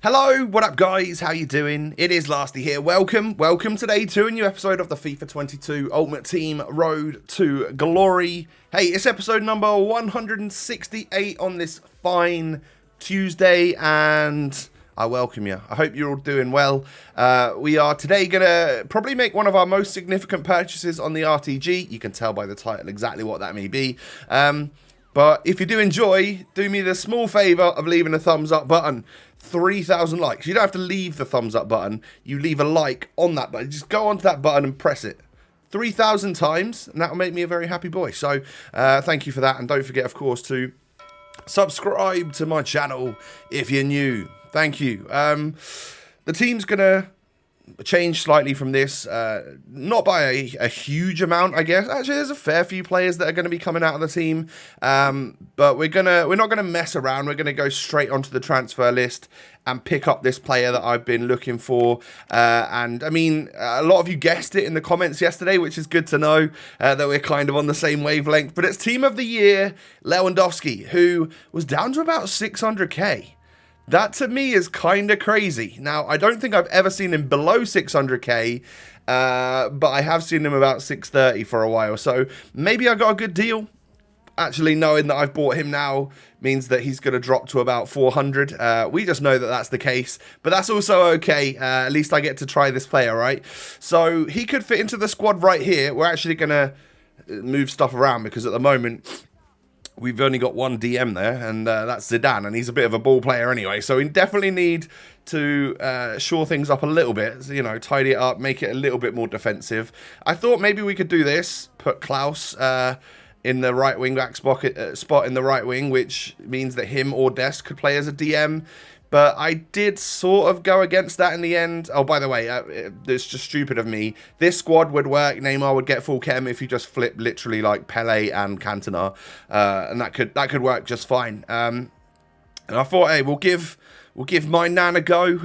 Hello, what up guys, how you doing? It is Lasty here, welcome today to a new episode of the FIFA 22 Ultimate Team Road to Glory. Hey, it's episode number 168 on this fine Tuesday, and I welcome you. I hope you're all doing well. We are today going to probably make one of our most significant purchases on the RTG. You can tell by the title exactly what that may be. But if you do enjoy, do me the small favour of leaving a thumbs up button. 3,000 likes. You don't have to leave the thumbs up button. You leave a like on that button. Just go onto that button and press it 3,000 times, and that will make me a very happy boy. So thank you for that. And don't forget, of course, to subscribe to my channel if you're new. Thank you. The team's going to change slightly from this, not by a huge amount, I guess. Actually, there's a fair few players that are going to be coming out of the team, but we're not gonna mess around. We're gonna go straight onto the transfer list and pick up this player that I've been looking for. And I mean, a lot of you guessed it in the comments yesterday, which is good to know that we're kind of on the same wavelength. But it's Team of the Year Lewandowski, who was down to about 600k. That to me is kind of crazy. Now, I don't think I've ever seen him below 600k, but I have seen him about 630 for a while. So maybe I got a good deal. Actually, knowing that I've bought him now means that he's going to drop to about 400. We just know that that's the case, but that's also okay. At least I get to try this player, right? So he could fit into the squad right here. We're actually going to move stuff around because at the moment we've only got one DM there, and that's Zidane, and he's a bit of a ball player anyway, so we definitely need to shore things up a little bit, you know, tidy it up, make it a little bit more defensive. I thought maybe we could do this, put Klaus in the right wing back spot in the right wing, which means that him or Dest could play as a DM. But I did sort of go against that in the end. Oh, by the way, it's just stupid of me. This squad would work. Neymar would get full chem if you just flip literally like Pele and Cantona, and that could work just fine. And I thought, hey, we'll give my Nan a go.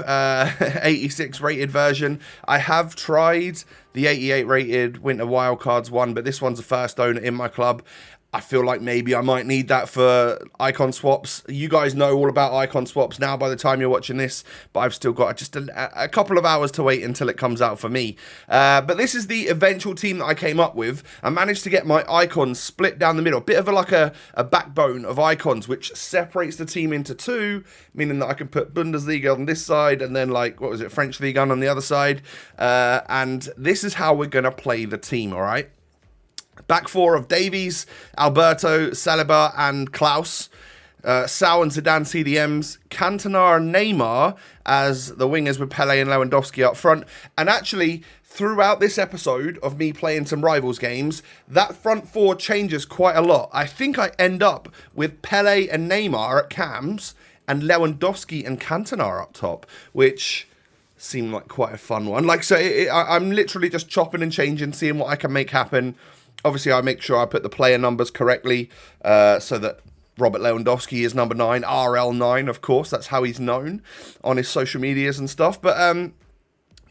86 rated version. I have tried the 88 rated Winter Wildcards one, but this one's the first owner in my club. I feel like maybe I might need that for icon swaps. You guys know all about icon swaps now by the time you're watching this, but I've still got just a couple of hours to wait until it comes out for me. But this is the eventual team that I came up with. I managed to get my icons split down the middle, a bit of a backbone of icons, which separates the team into two, meaning that I can put Bundesliga on this side and then like, what was it, French Ligue 1 on the other side. And this is how we're going to play the team, all right? Back four of Davies, Alberto, Saliba, and Klaus. Sal and Zidane CDMs. Cantona and Neymar as the wingers with Pele and Lewandowski up front. And actually, throughout this episode of me playing some Rivals games, that front four changes quite a lot. I think I end up with Pele and Neymar at cams and Lewandowski and Cantona up top, which seemed like quite a fun one. Like, so I'm literally just chopping and changing, seeing what I can make happen. Obviously, I make sure I put the player numbers correctly so that Robert Lewandowski is number 9, RL9, of course. That's how he's known on his social medias and stuff. But,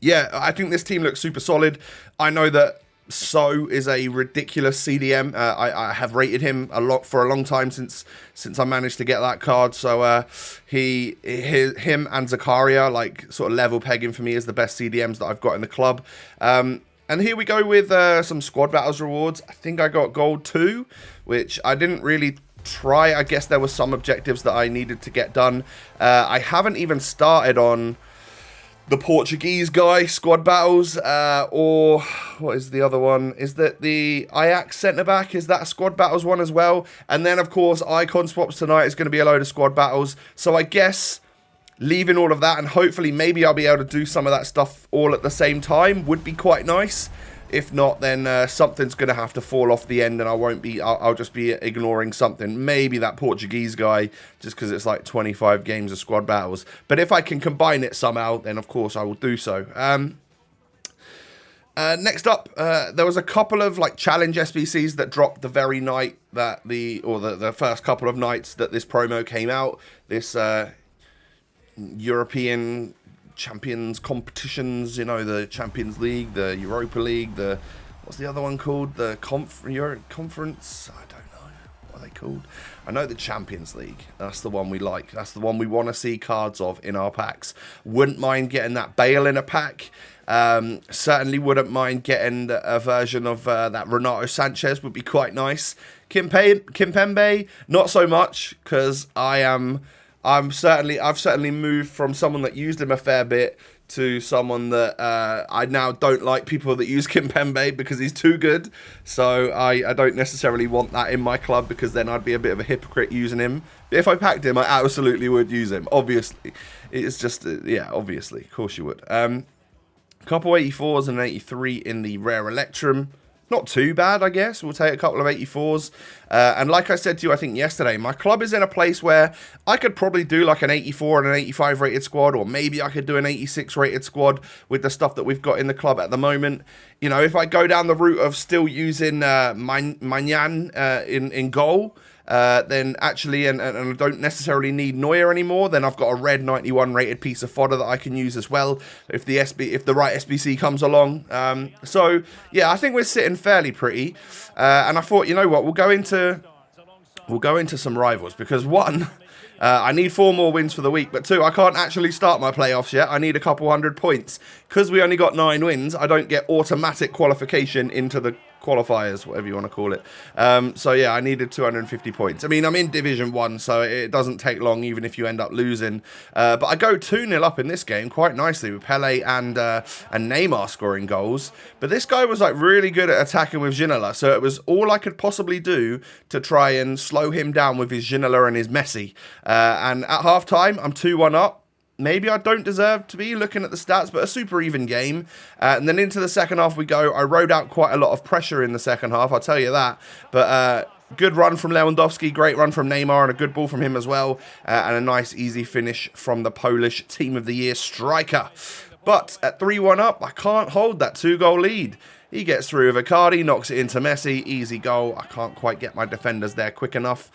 yeah, I think this team looks super solid. I know that So is a ridiculous CDM. I have rated him a lot for a long time since I managed to get that card. So him and Zakaria, like, sort of level pegging for me as the best CDMs that I've got in the club. And here we go with some squad battles rewards. I think I got gold 2, which I didn't really try. I guess there were some objectives that I needed to get done. I haven't even started on the Portuguese guy, squad battles, or what is the other one? Is that the Ajax centre-back? Is that a squad battles one as well? And then, of course, icon swaps tonight is going to be a load of squad battles. So I guess leaving all of that, and hopefully maybe I'll be able to do some of that stuff all at the same time, would be quite nice. If not, then something's going to have to fall off the end, and I'll just be ignoring something. Maybe that Portuguese guy, just because it's like 25 games of squad battles. But if I can combine it somehow, then of course I will do so. Next up, there was a couple of like challenge SBCs that dropped the very night that the first couple of nights that this promo came out. This European Champions competitions, you know, the Champions League, the Europa League, what's the other one called? The Conference? I don't know. What are they called? I know the Champions League. That's the one we like. That's the one we want to see cards of in our packs. Wouldn't mind getting that Bale in a pack. Certainly wouldn't mind getting a version of that Renato Sanchez. Would be quite nice. Kimpembe, not so much, because I've certainly moved from someone that used him a fair bit to someone that I now don't like people that use Kimpembe because he's too good. So I don't necessarily want that in my club, because then I'd be a bit of a hypocrite using him. If I packed him, I absolutely would use him. Obviously, it's just yeah, obviously, of course you would. Couple 84s and an 83 in the rare Electrum. Not too bad, I guess. We'll take a couple of 84s. And like I said to you, I think yesterday, my club is in a place where I could probably do like an 84 and an 85 rated squad, or maybe I could do an 86 rated squad with the stuff that we've got in the club at the moment. You know, if I go down the route of still using Magnan in goal, then actually, and I don't necessarily need Neuer anymore, then I've got a red 91 rated piece of fodder that I can use as well if the right SBC comes along. So yeah, I think we're sitting fairly pretty, and I thought, you know what, we'll go into some rivals, because one, I need 4 more wins for the week, but 2, I can't actually start my playoffs yet. I need a couple 100 points. Because we only got 9 wins, I don't get automatic qualification into the qualifiers, whatever you want to call it. So yeah, I needed 250 points. I mean, I'm in Division 1, so it doesn't take long, even if you end up losing. But I go 2-0 up in this game quite nicely, with Pele and Neymar scoring goals. But this guy was like really good at attacking with Ginola, so it was all I could possibly do to try and slow him down with his Ginola and his Messi. And at half-time, I'm 2-1 up. Maybe I don't deserve to be looking at the stats, but a super even game. And then into the second half we go. I rode out quite a lot of pressure in the second half, I'll tell you that. But good run from Lewandowski, great run from Neymar, and a good ball from him as well. And a nice, easy finish from the Polish Team of the Year striker. But at 3-1 up, I can't hold that 2-goal lead. He gets through with Icardi, knocks it into Messi, easy goal. I can't quite get my defenders there quick enough.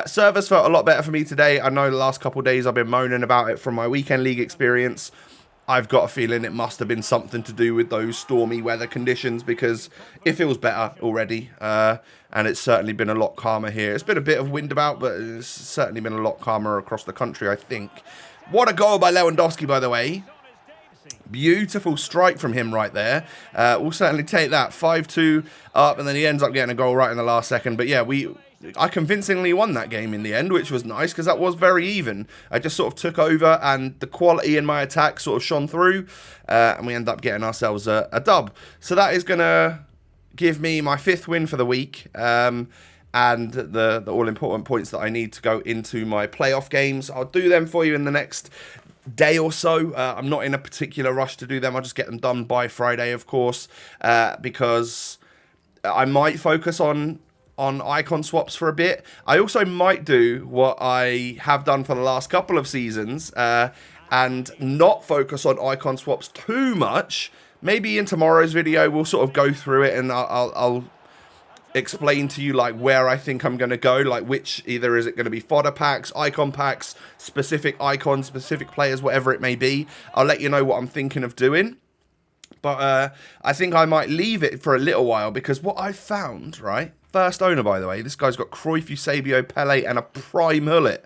Servers felt a lot better for me today. I know the last couple of days I've been moaning about it from my weekend league experience. I've got a feeling it must have been something to do with those stormy weather conditions, because it feels better already. And it's certainly been a lot calmer here. It's been a bit of wind about, but it's certainly been a lot calmer across the country, I think. What a goal by Lewandowski, by the way. Beautiful strike from him right there. We'll certainly take that. 5-2 up, and then he ends up getting a goal right in the last second. But yeah, I convincingly won that game in the end, which was nice, because that was very even. I just sort of took over, and the quality in my attack sort of shone through, and we end up getting ourselves a dub. So that is going to give me my 5th win for the week, and the all-important points that I need to go into my playoff games. I'll do them for you in the next day or so. I'm not in a particular rush to do them. I'll just get them done by Friday, of course, because I might focus on icon swaps for a bit. I also might do what I have done for the last couple of seasons, and not focus on icon swaps too much. Maybe in tomorrow's video we'll sort of go through it, and I'll explain to you like where I think I'm going to go, like which, either is it going to be fodder packs, icon packs, specific icons, specific players, whatever it may be. I'll let you know what I'm thinking of doing. But I think I might leave it for a little while, because what I've found, right, first owner, by the way, this guy's got Cruyff, Eusebio, Pele, and a prime Hullet.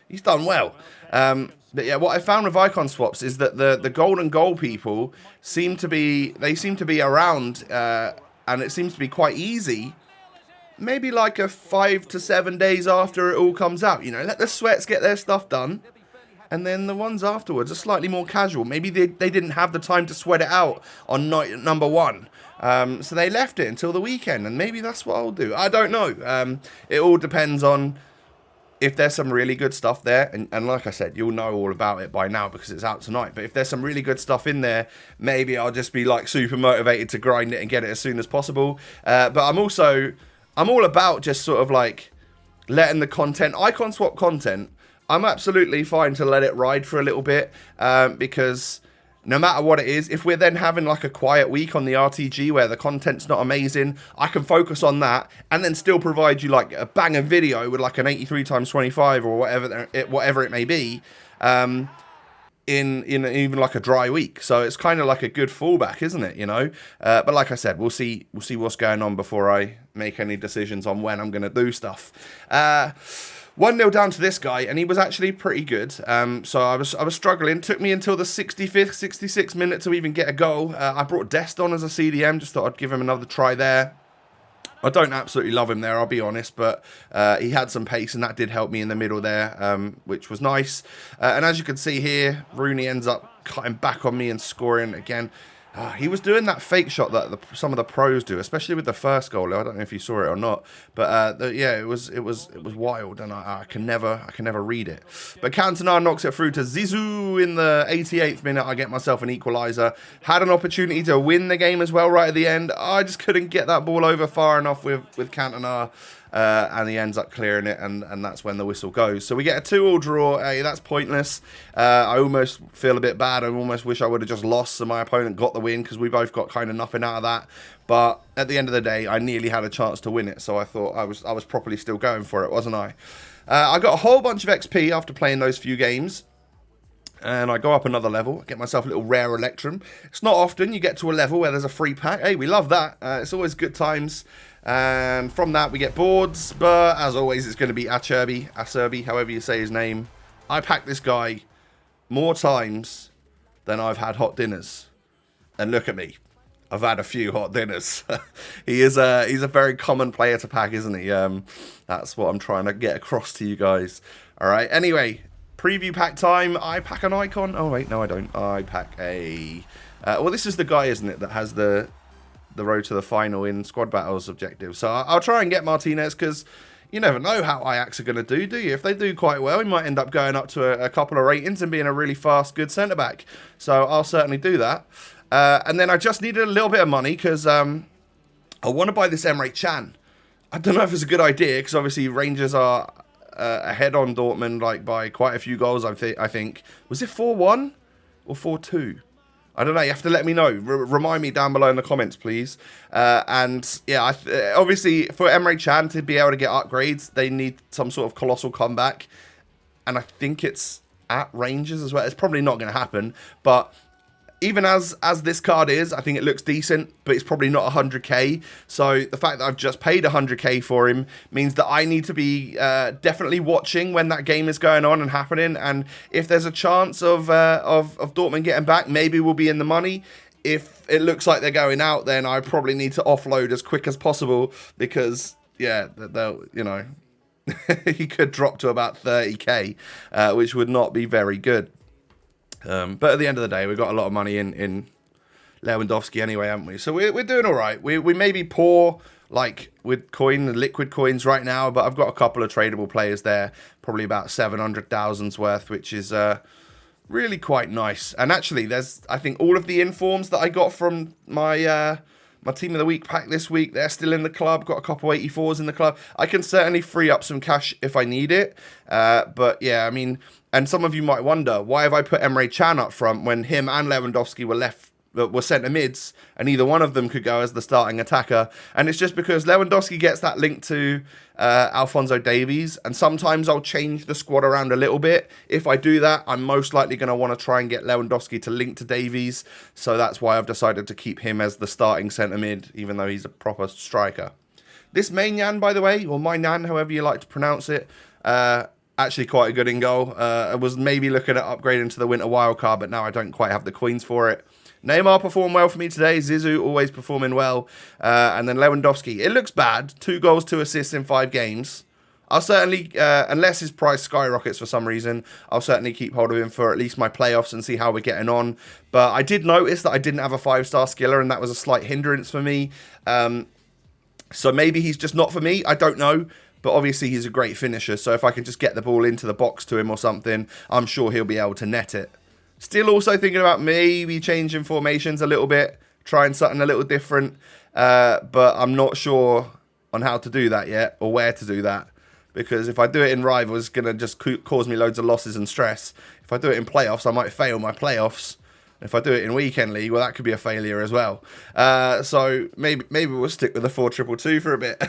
He's done well. But yeah, what I found with icon swaps is that the golden goal people seem to be around, and it seems to be quite easy. Maybe like a 5 to 7 days after it all comes out, you know, let the sweats get their stuff done, and then the ones afterwards are slightly more casual. Maybe they didn't have the time to sweat it out on night number 1, so they left it until the weekend, and maybe that's what I'll do. I don't know. It all depends on if there's some really good stuff there, and like I said, you'll know all about it by now because it's out tonight. But if there's some really good stuff in there, maybe I'll just be like super motivated to grind it and get it as soon as possible. But I'm all about just sort of like letting the content, icon swap content, I'm absolutely fine to let it ride for a little bit, because no matter what it is, if we're then having like a quiet week on the RTG where the content's not amazing, I can focus on that and then still provide you like a banger video with like an 83x25 or whatever it may be. in even like a dry week. So it's kind of like a good fallback, isn't it? You know, but like I said, we'll see what's going on before I make any decisions on when I'm going to do stuff. 1-0 down to this guy, and he was actually pretty good. So I was struggling. Took me until the 65th, 66th minute to even get a goal. I brought Dest on as a CDM. Just thought I'd give him another try there. I don't absolutely love him there, I'll be honest, but he had some pace, and that did help me in the middle there, which was nice. And as you can see here, Rooney ends up cutting back on me and scoring again. He was doing that fake shot that some of the pros do, especially with the first goal. I don't know if you saw it or not, but yeah, it was wild, and I can never read it. But Cantona knocks it through to Zizou in the 88th minute. I get myself an equaliser. Had an opportunity to win the game as well right at the end. I just couldn't get that ball over far enough with Cantona. And he ends up clearing it, and that's when the whistle goes. So we get a 2-2 draw. Hey, that's pointless. I almost feel a bit bad. I almost wish I would have just lost so my opponent got the win, because we both got kind of nothing out of that. But at the end of the day, I nearly had a chance to win it, so I thought I was properly still going for it, wasn't I? I got a whole bunch of XP after playing those few games. And I go up another level, get myself a little rare Electrum. It's not often you get to a level where there's a free pack. Hey, we love that. It's always good times. And from that, we get boards. But as always, it's going to be Acerbi, however you say his name. I packed this guy more times than I've had hot dinners. And look at me. I've had a few hot dinners. He's a very common player to pack, isn't he? That's what I'm trying to get across to you guys. All right. Anyway, preview pack time. I pack an icon. Oh, wait. No, I don't. I pack a... well, this is the guy, isn't it, that has the road to the final in squad battles objective. So I'll try and get Martinez, because you never know how Ajax are going to do you? If they do quite well, he might end up going up to a couple of ratings and being a really fast, good centre-back. So I'll certainly do that. And then I just needed a little bit of money, because I want to buy this Emre Can. I don't know if it's a good idea, because obviously Rangers are ahead on Dortmund by quite a few goals, I think. Was it 4-1 or 4-2? I don't know. You have to let me know. Remind me down below in the comments, please. And yeah, obviously for Emre Can to be able to get upgrades, they need some sort of colossal comeback. And I think it's at Rangers as well. It's probably not going to happen. But even as this card is, I think it looks decent, but it's probably not 100k. So the fact that I've just paid 100k for him means that I need to be definitely watching when that game is going on and happening. And if there's a chance of Dortmund getting back, maybe we'll be in the money. If it looks like they're going out, then I probably need to offload as quick as possible, because yeah, they'll, you know, he could drop to about 30k, which would not be very good. But at the end of the day, we've got a lot of money in Lewandowski anyway, haven't we? So we're doing all right. We may be poor, like with liquid coins right now, but I've got a couple of tradable players there, probably about 700,000's worth, which is really quite nice. And actually, there's, I think, all of the informs that I got from my my Team of the Week pack this week, they're still in the club. Got a couple 84s in the club. I can certainly free up some cash if I need it. But yeah, I mean, and some of you might wonder, why have I put Emre Can up front when him and Lewandowski were centre mids, and either one of them could go as the starting attacker? And it's just because Lewandowski gets that link to Alphonso Davies, and sometimes I'll change the squad around a little bit. If I do that, I'm most likely going to want to try and get Lewandowski to link to Davies, so that's why I've decided to keep him as the starting centre mid, even though he's a proper striker. This Maignan, by the way, or Maignan, however you like to pronounce it, actually quite a good in goal. I was maybe looking at upgrading to the winter wildcard, but now I don't quite have the coins for it. Neymar performed well for me today. Zizou always performing well. And then Lewandowski. It looks bad. 2 goals, 2 assists in 5 games. I'll certainly, unless his price skyrockets for some reason, I'll certainly keep hold of him for at least my playoffs and see how we're getting on. But I did notice that I didn't have a 5-star skiller, and that was a slight hindrance for me. So maybe he's just not for me. I don't know. But obviously he's a great finisher. So if I can just get the ball into the box to him or something, I'm sure he'll be able to net it. Still also thinking about maybe changing formations a little bit, trying something a little different. But I'm not sure on how to do that yet, or where to do that. Because if I do it in Rivals, it's going to just cause me loads of losses and stress. If I do it in playoffs, I might fail my playoffs. If I do it in weekend league, well, that could be a failure as well. So maybe we'll stick with the 4-2-2 for a bit.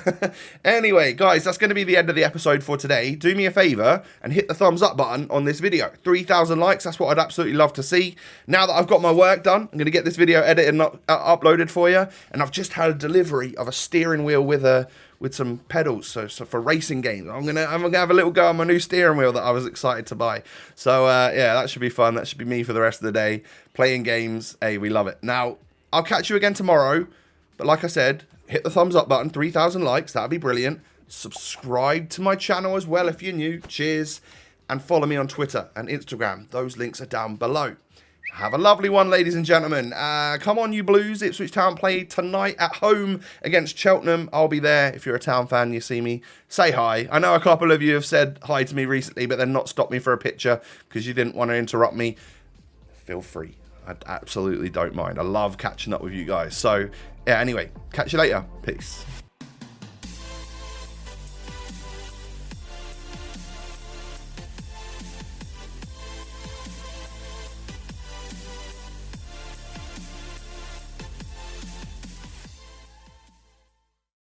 Anyway, guys, that's going to be the end of the episode for today. Do me a favor and hit the thumbs up button on this video. 3,000 likes, that's what I'd absolutely love to see. Now that I've got my work done, I'm going to get this video edited and uploaded for you. And I've just had a delivery of a steering wheel with some pedals, so for racing games. I'm gonna have a little go on my new steering wheel that I was excited to buy. So yeah, that should be fun. That should be me for the rest of the day playing games. Hey, we love it. Now I'll catch you again tomorrow, but like I said, hit the thumbs up button, 3,000 likes, that'd be brilliant. Subscribe to my channel as well if you're new. Cheers, and follow me on Twitter and Instagram. Those links are down below. Have a lovely one, ladies and gentlemen. Come on, you Blues. Ipswich Town play tonight at home against Cheltenham. I'll be there. If you're a Town fan, you see me, say hi. I know a couple of you have said hi to me recently, but then not stopped me for a picture because you didn't want to interrupt me. Feel free. I absolutely don't mind. I love catching up with you guys. So, yeah, anyway, catch you later. Peace.